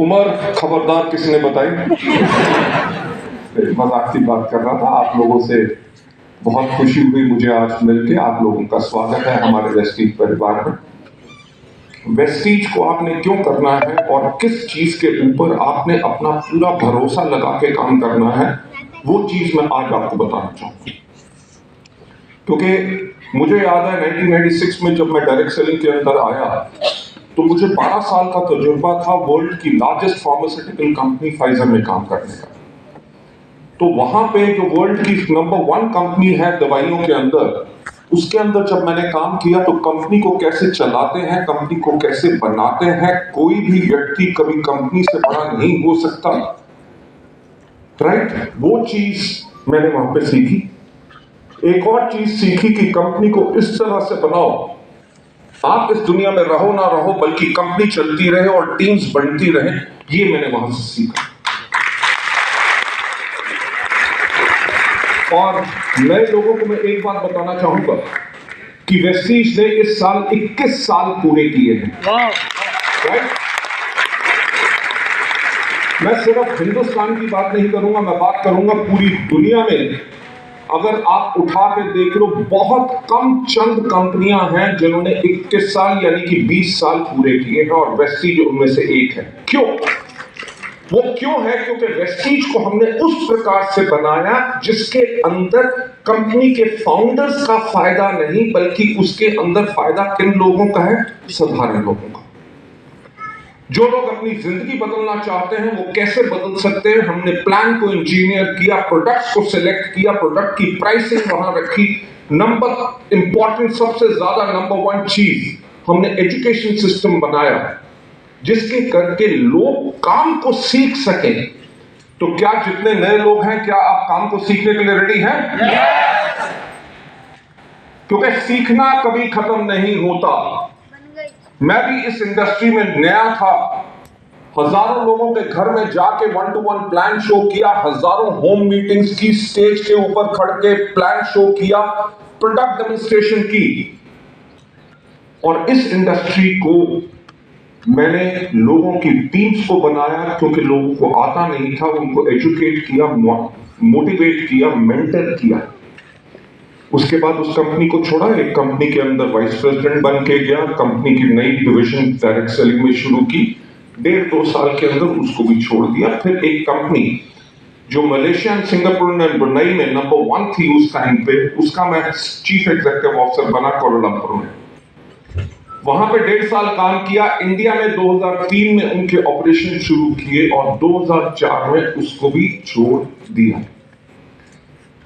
उम्र खबरदार किसने बताई? मजाक की बात कर रहा था। आप लोगों से बहुत खुशी हुई मुझे आज मिलके। आप लोगों का स्वागत है हमारे वेस्टीज परिवार में। वेस्टीज को आपने क्यों करना है और किस चीज के ऊपर आपने अपना पूरा भरोसा लगा के काम करना है, वो चीज मैं आज आपको बताना चाहूंगा। क्योंकि मुझे याद है 1996 में जब मैं डायरेक्ट सेलिंग के अंदर आया तो मुझे 12 साल का तजुर्बा था वर्ल्ड की लार्जेस्ट फार्मास्यूटिकल कंपनी फाइजर में काम करने का। तो वहां पे जो वर्ल्ड की नंबर 1 कंपनी है दवाइयों के अंदर, उसके अंदर जब मैंने काम किया तो कंपनी को कैसे चलाते हैं, कंपनी को कैसे बनाते हैं, कोई भी व्यक्ति कभी कंपनी से बड़ा नहीं हो सकता, राइट? वो चीज मैंने वहां पे सीखी। एक और चीज सीखी कि कंपनी को इस तरह से बनाओ, आप इस दुनिया में रहो ना रहो, बल्कि कंपनी चलती रहे और टीम्स बनती रहे। ये मैंने वहां से सीखा। और नए लोगों को मैं एक बात बताना चाहूंगा कि वेस्टीज ने इस साल 21 साल पूरे किए हैं। राइट? मैं सिर्फ हिंदुस्तान की बात नहीं करूंगा, मैं बात करूंगा पूरी दुनिया में। अगर आप उठा के देख लो, बहुत कम चंद कंपनियां हैं जिन्होंने 21 साल यानी कि 20 साल पूरे किए हैं, और वेस्टीज उनमें से एक है। क्यों? वो क्यों है? क्योंकि वेस्टीज को हमने उस प्रकार से बनाया जिसके अंदर कंपनी के फाउंडर्स का फायदा नहीं, बल्कि उसके अंदर फायदा किन लोगों का है? साधारण लोगों का। जो लोग अपनी जिंदगी बदलना चाहते हैं वो कैसे बदल सकते हैं, हमने प्लान को इंजीनियर किया, प्रोडक्ट्स को सिलेक्ट किया, प्रोडक्ट की प्राइसिंग वहां रखी। नंबर इंपॉर्टेंट, सबसे ज्यादा नंबर 1 चीज, हमने एजुकेशन सिस्टम बनाया जिसके करके लोग काम को सीख सकें। तो क्या जितने नए लोग हैं, क्या आप काम को सीखने के लिए रेडी हैं? क्योंकि सीखना कभी खत्म नहीं होता। मैं भी इस इंडस्ट्री में नया था, हजारों लोगों के घर में जाके 1-to-1 प्लान शो किया, हजारों होम मीटिंग्स की, स्टेज के ऊपर खड़ के प्लान शो किया, प्रोडक्ट डेमोन्स्ट्रेशन की। और इस इंडस्ट्री को मैंने लोगों की टीम्स को बनाया, क्योंकि लोगों को आता नहीं था, उनको एजुकेट किया, मोटिवेट किया, मेंटर किया। उसके बाद उस कंपनी को छोड़ा, एक कंपनी के अंदर वाइस प्रेसिडेंट बन के गया, कंपनी की नई डिवीजन डायरेक्ट सेलिंग में शुरू की। 1.5-2 साल के अंदर उसको भी छोड़ दिया। फिर एक कंपनी जो मलेशिया, सिंगापुर और ब्रुनेई में नंबर 1 थी उस टाइम पे, उसका मैं चीफ एग्जीक्यूटिव ऑफिसर बना कोलालमपुर में। वहां पे 1.5 साल काम किया। इंडिया में 2003 में उनके ऑपरेशन शुरू किए और 2004 में उसको भी छोड़ दिया।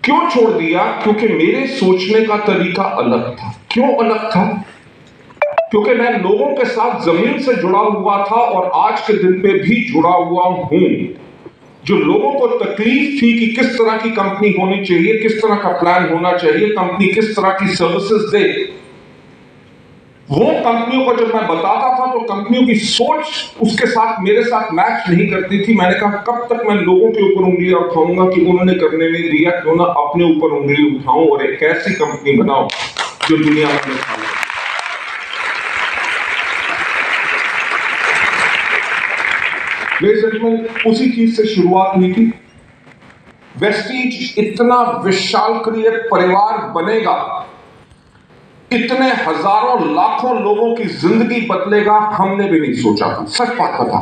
क्यों छोड़ दिया? क्योंकि मेरे सोचने का तरीका अलग था। क्यों अलग था? क्योंकि मैं लोगों के साथ जमीन से जुड़ा हुआ था और आज के दिन पे भी जुड़ा हुआ हूं। जो लोगों को तकलीफ थी कि किस तरह की कंपनी होनी चाहिए, किस तरह का प्लान होना चाहिए, कंपनी किस तरह की सर्विसेज दे, वो कंपनियों को जब मैं बताता था तो कंपनियों की सोच उसके साथ मेरे साथ मैच नहीं करती थी। मैंने कहा कब तक मैं लोगों के ऊपर उंगलियां उठाऊंगा कि उन्होंने करने नहीं दिया, क्यों ना अपने ऊपर उंगली उठाऊं और एक ऐसी कंपनी बनाओ जो दुनिया में मिसाल है। उसी चीज से शुरुआत हुई थी। वेस्टीज इतना विशालकाय परिवार बनेगा, इतने हजारों लाखों लोगों की जिंदगी बदलेगा, हमने भी नहीं सोचा था। सच बात बता।